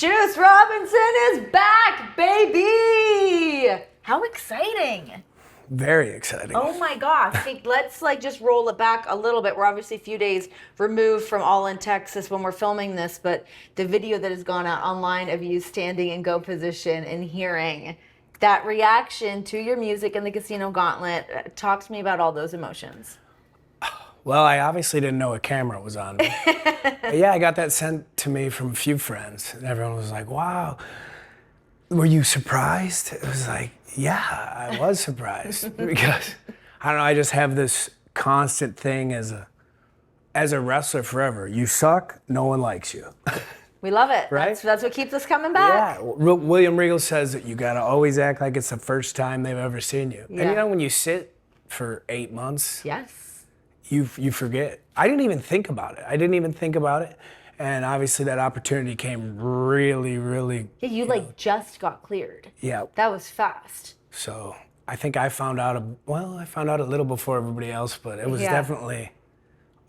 Juice Robinson is back, baby! How exciting! Very exciting. Oh my gosh. Hey, let's just roll it back a little bit. We're obviously a few days removed from All in Texas when we're filming this, but the video that has gone out online of you standing in go position and hearing that reaction to your music in the Casino Gauntlet, talk to me about all those emotions. Well, I obviously didn't know a camera was on me. But yeah, I got that sent to me from a few friends, and everyone was like, wow. Were you surprised? It was like, yeah, I was surprised because I don't know. I just have this constant thing as a wrestler forever. You suck, no one likes you. We love it. Right? That's what keeps us coming back. Yeah. William Regal says that you gotta always act like it's the first time they've ever seen you. Yeah. And you know when you sit for 8 months, Yes. you forget. I didn't even think about it. And obviously that opportunity came really, really. Yeah, you just got cleared. Yeah. That was fast. So I think I found out a little before everybody else, but it was definitely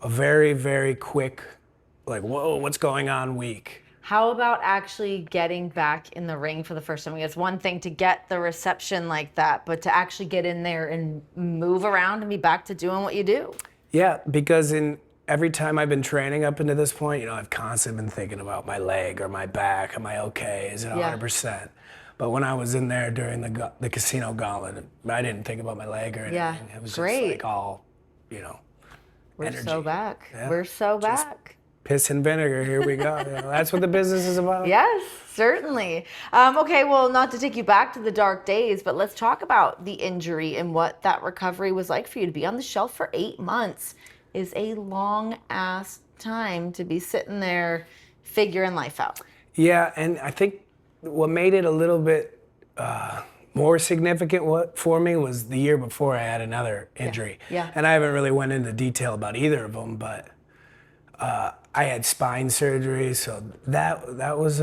a very, very quick, whoa, what's going on week. How about actually getting back in the ring for the first time? It's one thing to get the reception like that, but to actually get in there and move around and be back to doing what you do. Yeah, because every time I've been training up into this point, I've constantly been thinking about my leg or my back. Am I okay? Is it 100%? But when I was in there during the Casino Gauntlet, I didn't think about my leg or anything. Yeah, It was great. just all, We're energy. so back. Yeah. We're so Just back. piss and vinegar, here we go. That's what the business is about. Yes, certainly. Okay, well, not to take you back to the dark days, but let's talk about the injury and what that recovery was like for you. To be on the shelf for 8 months is a long-ass time to be sitting there figuring life out. Yeah, and I think what made it a little bit more significant for me was the year before I had another injury. Yeah. And I haven't really went into detail about either of them, but I had spine surgery, so that was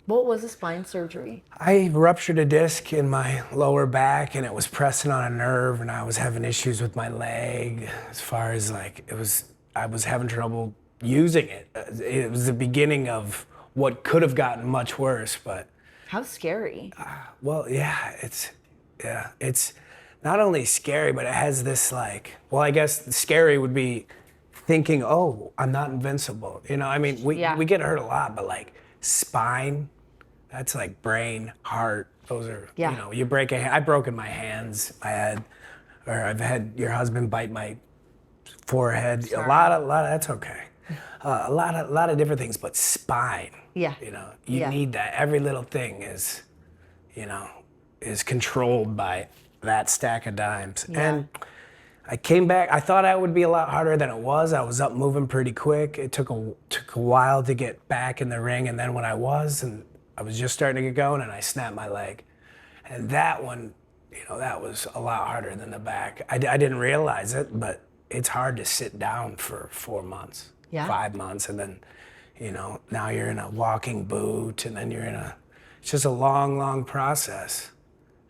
What was a spine surgery? I ruptured a disc in my lower back, and it was pressing on a nerve, and I was having issues with my leg as far as I was having trouble using it. It was the beginning of what could have gotten much worse, but. How scary. Well, yeah, it's not only scary, but it has this I guess scary would be thinking, oh, I'm not invincible. We get hurt a lot, but spine, that's like brain, heart, those are, you break a hand. I've broken my hands. I've had your husband bite my forehead. Sorry. A lot of that's okay. A lot of different things, but spine. Yeah. You need that. Every little thing is controlled by that stack of dimes. Yeah. And I came back. I thought it would be a lot harder than it was. I was up moving pretty quick. It took a while to get back in the ring, and then when I was just starting to get going, and I snapped my leg. And that one, that was a lot harder than the back. I didn't realize it, but it's hard to sit down for 4 months, 5 months, and then, now you're in a walking boot, and then it's just a long, long process.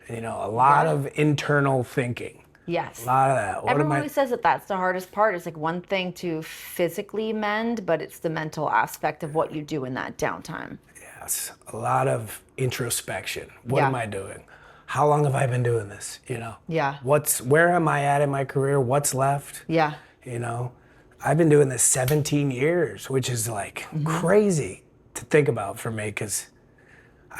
And, a lot of internal thinking. Yes. A lot of that. Everyone always says that that's the hardest part. It's one thing to physically mend, but it's the mental aspect of what you do in that downtime. Yes. A lot of introspection. What am I doing? How long have I been doing this? Yeah. Where am I at in my career? What's left? Yeah. I've been doing this 17 years, which is crazy to think about for me, because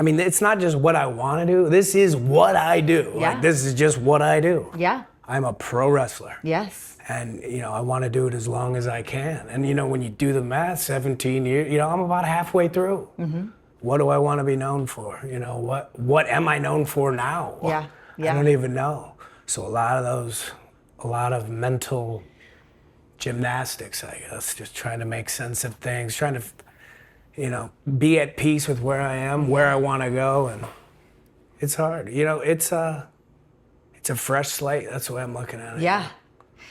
it's not just what I want to do. This is what I do. Yeah. This is just what I do. Yeah. I'm a pro wrestler. Yes. And, I want to do it as long as I can. And, when you do the math, 17 years, I'm about halfway through. Mm-hmm. What do I want to be known for? What am I known for now? Yeah. I don't even know. So a lot of mental gymnastics, I guess, just trying to make sense of things, trying to, be at peace with where I am, where I want to go, and it's hard. It's a fresh slate. That's the way I'm looking at it. Yeah.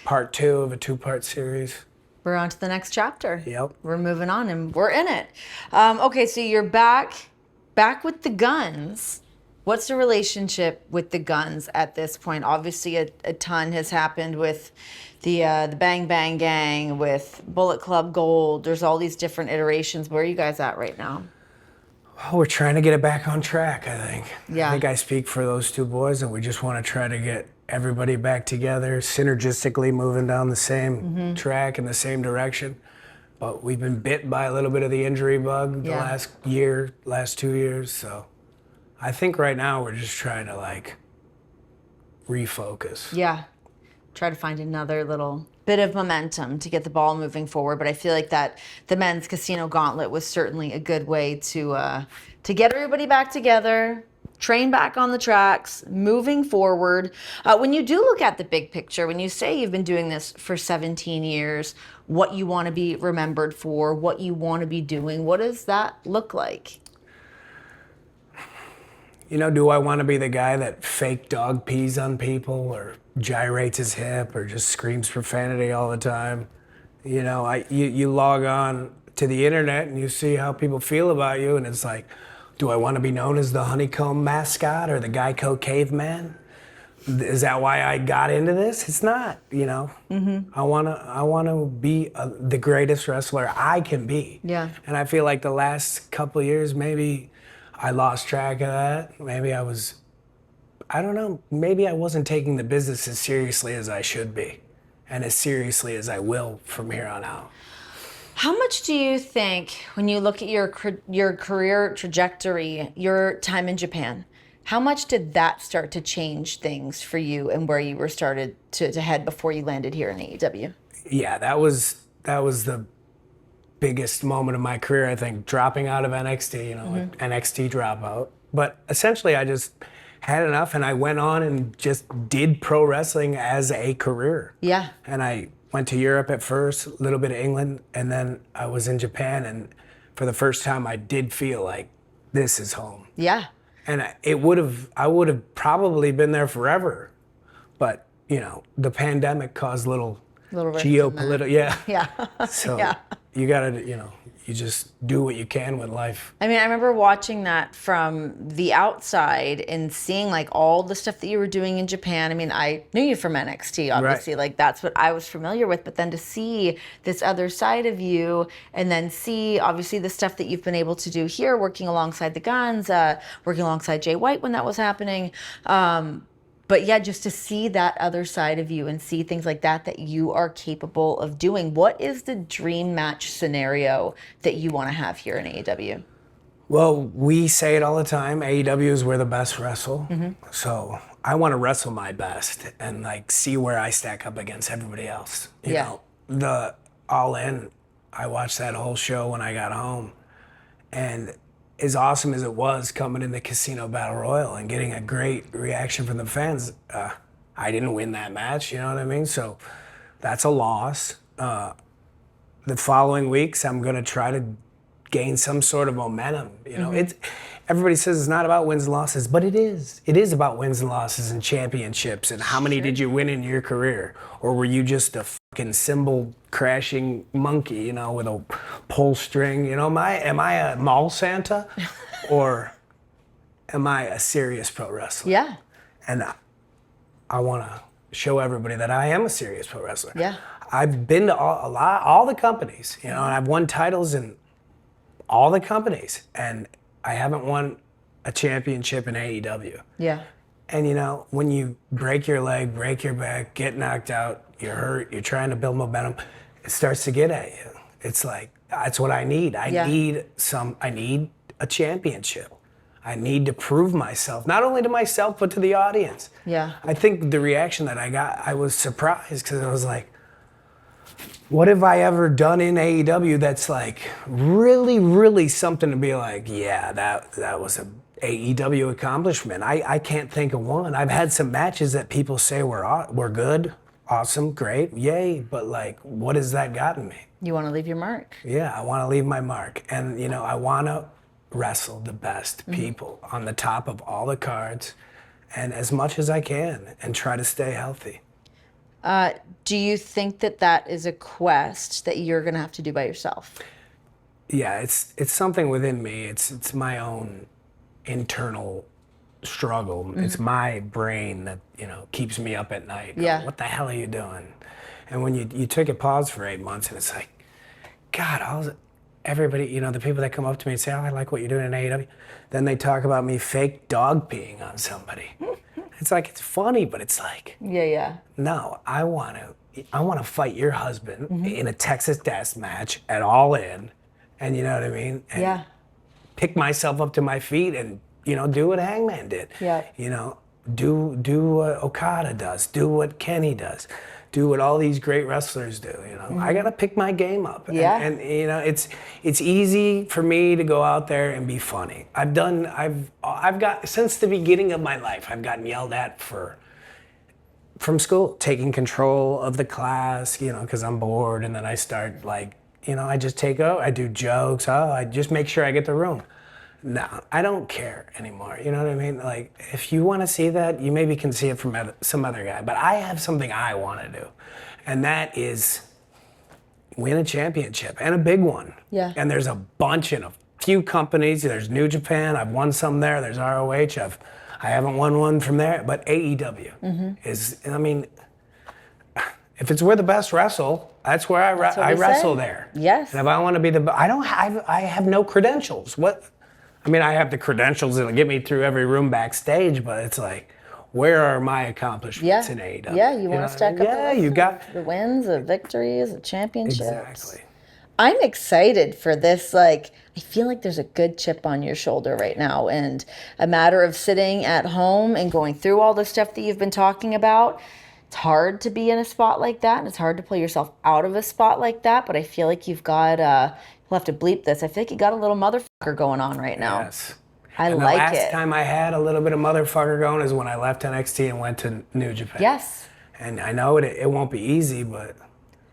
Part 2 of a 2-part series. We're on to the next chapter. Yep. We're moving on, and we're in it. Okay, so you're back with the Guns. What's the relationship with the Guns at this point? Obviously, a ton has happened with the Bang Bang Gang, with Bullet Club Gold. There's all these different iterations. Where are you guys at right now? Oh, we're trying to get it back on track, I think. Yeah. I think I speak for those two boys, and we just want to try to get everybody back together, synergistically moving down the same track in the same direction. But we've been bit by a little bit of the injury bug the last 2 years. So I think right now we're just trying to like refocus. Yeah. Try to find another little bit of momentum to get the ball moving forward. But I feel like that the men's casino gauntlet was certainly a good way to get everybody back together, train back on the tracks, moving forward. When you do look at the big picture, when you say you've been doing this for 17 years, what you want to be remembered for, what you want to be doing, what does that look like? You know, do I want to be the guy that fake dog pees on people or gyrates his hip or just screams profanity all the time? You know, you log on to the internet and you see how people feel about you, and it's like, do I want to be known as the honeycomb mascot or the Geico caveman? Is that why I got into this? It's not, you know. I want to be the greatest wrestler I can be. Yeah. And I feel like the last couple of years, maybe I lost track of that. Maybe I don't know, maybe I wasn't taking the business as seriously as I should be and as seriously as I will from here on out. How much do you think, when you look at your career trajectory, your time in Japan, how much did that start to change things for you and where you were started to head before you landed here in AEW? Yeah, that was the biggest moment of my career, I think, dropping out of NXT, you know, NXT dropout. But essentially I just had enough and I went on and just did pro wrestling as a career. Yeah. And I went to Europe at first, a little bit of England, and then I was in Japan, and for the first time I did feel like this is home. Yeah. And I would have probably been there forever. But, you know, the pandemic caused little geopolitical, Yeah. So Yeah. you gotta, you know, you just do what you can with life. I mean, I remember watching that from the outside and seeing like all the stuff that you were doing in Japan. I mean, I knew you from NXT, obviously, Right. like that's what I was familiar with. But then to see this other side of you and then see obviously the stuff that you've been able to do here, working alongside the Guns, working alongside Jay White when that was happening. But yeah, just to see that other side of you and see things like that you are capable of doing. What is the dream match scenario that you want to have here in AEW? Well, we say it all the time, AEW is where the best wrestle. So I want to wrestle my best and like see where I stack up against everybody else. You know, the All In, I watched that whole show when I got home. And as awesome as it was coming in the Casino Battle Royal and getting a great reaction from the fans, I didn't win that match, you know what I mean? So that's a loss. The following weeks, I'm gonna try to gain some sort of momentum. You know, everybody says it's not about wins and losses, but it is. It is about wins and losses and championships and how many did you win in your career? Or were you just a fucking cymbal crashing monkey, you know, with a pull string? You know, am I a mall Santa or am I a serious pro wrestler? Yeah. And I want to show everybody that I am a serious pro wrestler. Yeah. I've been to all the companies, you know, and I've won titles in all the companies, and I haven't won a championship in AEW. Yeah. And you know, when you break your leg, break your back, get knocked out, you're hurt, you're trying to build momentum, it starts to get at you. It's like, that's what I need. I need a championship. I need to prove myself, not only to myself, but to the audience. Yeah. I think the reaction that I got, I was surprised because I was like, what have I ever done in AEW that's like really, really something to be like, yeah, that was a AEW accomplishment. I can't think of one. I've had some matches that people say were good, awesome, great, yay, but like, what has that gotten me? You want to leave your mark. Yeah, I want to leave my mark. And you know, I want to wrestle the best people on the top of all the cards and as much as I can and try to stay healthy. Do you think that is a quest that you're going to have to do by yourself? Yeah, it's something within me. It's my own internal struggle. It's my brain that, you know, keeps me up at night. Yeah. What the hell are you doing? And when you took a pause for 8 months and it's like, God, everybody, the people that come up to me and say, oh, I like what you're doing in AEW. Then they talk about me fake dog peeing on somebody. It's like, it's funny, but it's like, Yeah. no, I want to fight your husband in a Texas death match at All In, and you know what I mean? And pick myself up to my feet and, do what Hangman did. Yeah. Do what Okada does, do what Kenny does, do what all these great wrestlers do. I gotta pick my game up. Yeah. And it's easy for me to go out there and be funny. I've got since the beginning of my life, I've gotten yelled at from school, taking control of the class, because I'm bored, and then I start I just take over, I do jokes, I just make sure I get the room. No, I don't care anymore. You know what I mean? Like, if you want to see that, you maybe can see it from some other guy. But I have something I want to do, and that is win a championship, and a big one. Yeah. And there's a bunch in a few companies. There's New Japan. I've won some there. There's ROH. I haven't won one from there. But AEW is, if it's where the best wrestle, that's where I wrestle there. Yes. And if I want to be I have no credentials. I have the credentials that'll get me through every room backstage, but it's like, where are my accomplishments in AEW? Yeah, you want to stack up you got the wins, the victories, the championships. Exactly. I'm excited for this. I feel like there's a good chip on your shoulder right now, and a matter of sitting at home and going through all the stuff that you've been talking about. It's hard to be in a spot like that, and it's hard to pull yourself out of a spot like that, but I feel like you've got, you'll have to bleep this, I feel like you got a little motherfucker going on right now. Yes. I and like the last it. time I had a little bit of motherfucker going is when I left NXT and went to New Japan. Yes. And I know it won't be easy, but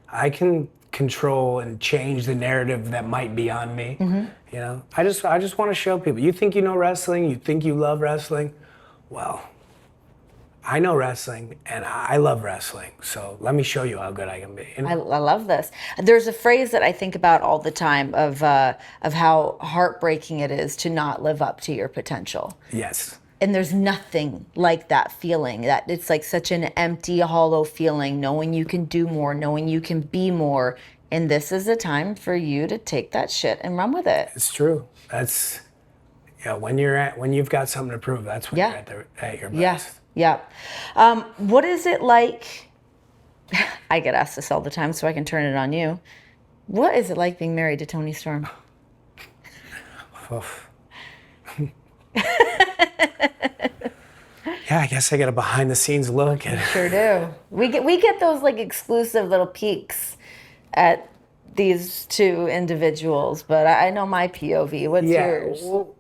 I can control and change the narrative that might be on me. I just want to show people. You think you know wrestling, you think you love wrestling. Well, I know wrestling and I love wrestling, so let me show you how good I can be. I love this. There's a phrase that I think about all the time of how heartbreaking it is to not live up to your potential. Yes. And there's nothing like that feeling, that it's like such an empty, hollow feeling, knowing you can do more, knowing you can be more. And this is the time for you to take that shit and run with it. It's true. That's, when you've got something to prove, that's when you're at your best. Yeah. What is it like? I get asked this all the time, so I can turn it on you. What is it like being married to Tony Storm? Yeah, I guess I got a behind the scenes look at it. Sure do. We get those exclusive little peeks at these two individuals, but I know my POV. What's yours? Well,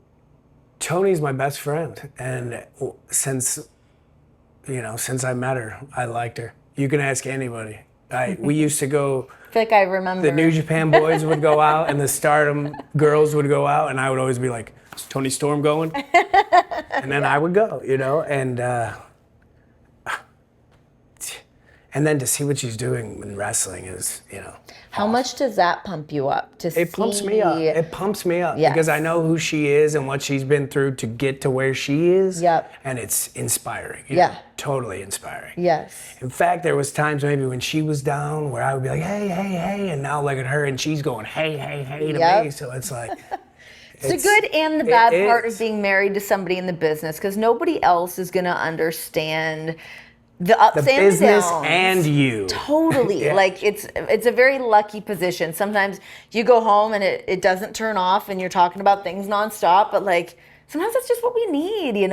Tony's my best friend, and since I met her, I liked her. You can ask anybody. We used to go. I feel like I remember. The New Japan boys would go out, and the Stardom girls would go out, and I would always be like, "Is Tony Storm going?" And then I would go, and then to see what she's doing in wrestling is, How much does that pump you up to see? It pumps me up. It pumps me up because I know who she is and what she's been through to get to where she is. Yep. And it's inspiring. Totally inspiring. Yes. In fact, there was times maybe when she was down where I would be like, hey, hey, hey, and now look at her and she's going, hey, hey, hey to me. So it's like. It's the good and the bad part of being married to somebody in the business, because nobody else is going to understand the ups and downs. The business and you. Totally. It's a very lucky position. Sometimes you go home and it doesn't turn off and you're talking about things nonstop, but sometimes that's just what we need, You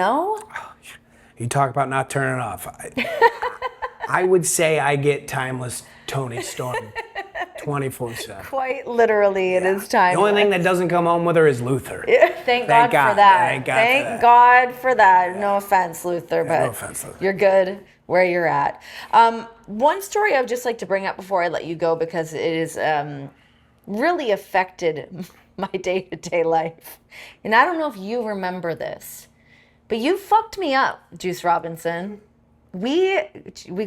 talk about not turning off. I would say I get timeless Tony Storm 24/7. Quite literally, it is timeless. The only thing that doesn't come home with her is Luther. Thank God for that. Thank God for that. No offense, Luther, but no offense, Luther. You're good where you're at. One story I would just like to bring up before I let you go, because it is really affected my day-to-day life. And I don't know if you remember this, but you fucked me up, Juice Robinson. We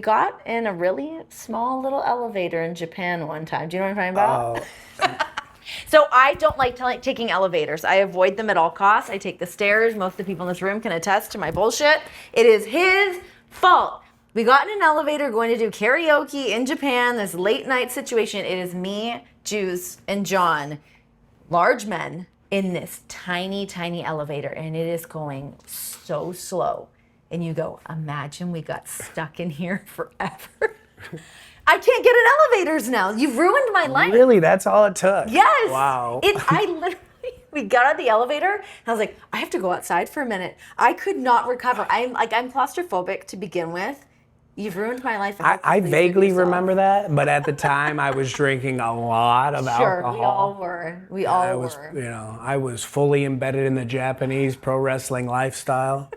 got in a really small little elevator in Japan one time. Do you know what I'm talking about? So I don't like taking elevators. I avoid them at all costs. I take the stairs. Most of the people in this room can attest to my bullshit. It is his fault. We got in an elevator going to do karaoke in Japan, this late night situation. It is me, Juice, and John. large men in this tiny, tiny elevator, and it is going so slow. And you go, imagine we got stuck in here forever. I can't get in elevators now. You've ruined my life. Really? That's all it took? Yes. Wow. We got out of the elevator, and I was like, I have to go outside for a minute. I could not recover. I'm claustrophobic to begin with. You've ruined my life. I vaguely remember that, but at the time I was drinking a lot of alcohol. Sure, we all were. We all were. You know, I was fully embedded in the Japanese pro wrestling lifestyle,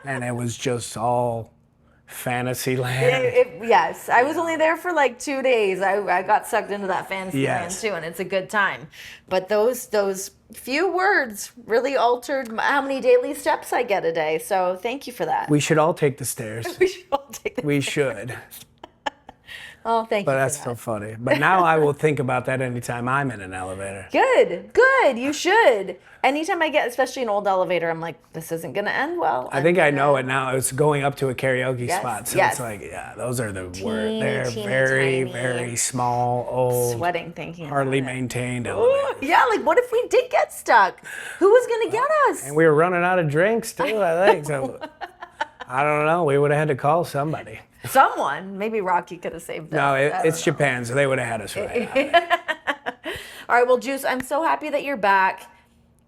and it was just all fantasy land. Yes, I was only there for like 2 days. I got sucked into that fantasy land too, and it's a good time. But those few words really altered how many daily steps I get a day. So thank you for that. We should all take the stairs. We should all take the We should. Oh, thank you. But that's so funny. But now I will think about that anytime I'm in an elevator. Good. You should. Anytime I get, especially an old elevator, I'm like, this isn't going to end well. I think I know it now. It's going up to a karaoke Yes, spot. So yes. it's like, yeah, those are the words. Teeny, They're teeny, very, tiny. very small, old, Sweating thinking hardly about it. maintained Ooh, elevators. yeah, like what if we did get stuck? Who was going to get us? And we were running out of drinks too, I think. So I don't know. We would have had to call somebody. Someone. Maybe Rocky could have saved us. No, I don't it's know. Japan, so they would have had us right now. All right, well, Juice, I'm so happy that you're back.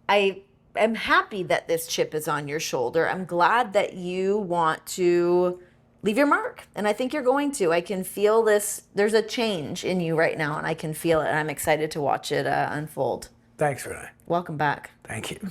I am happy that this chip is on your shoulder. I'm glad that you want to leave your mark, and I think you're going to. I can feel this. There's a change in you right now, and I can feel it, and I'm excited to watch it unfold. Thanks, Renee. Welcome back. Thank you.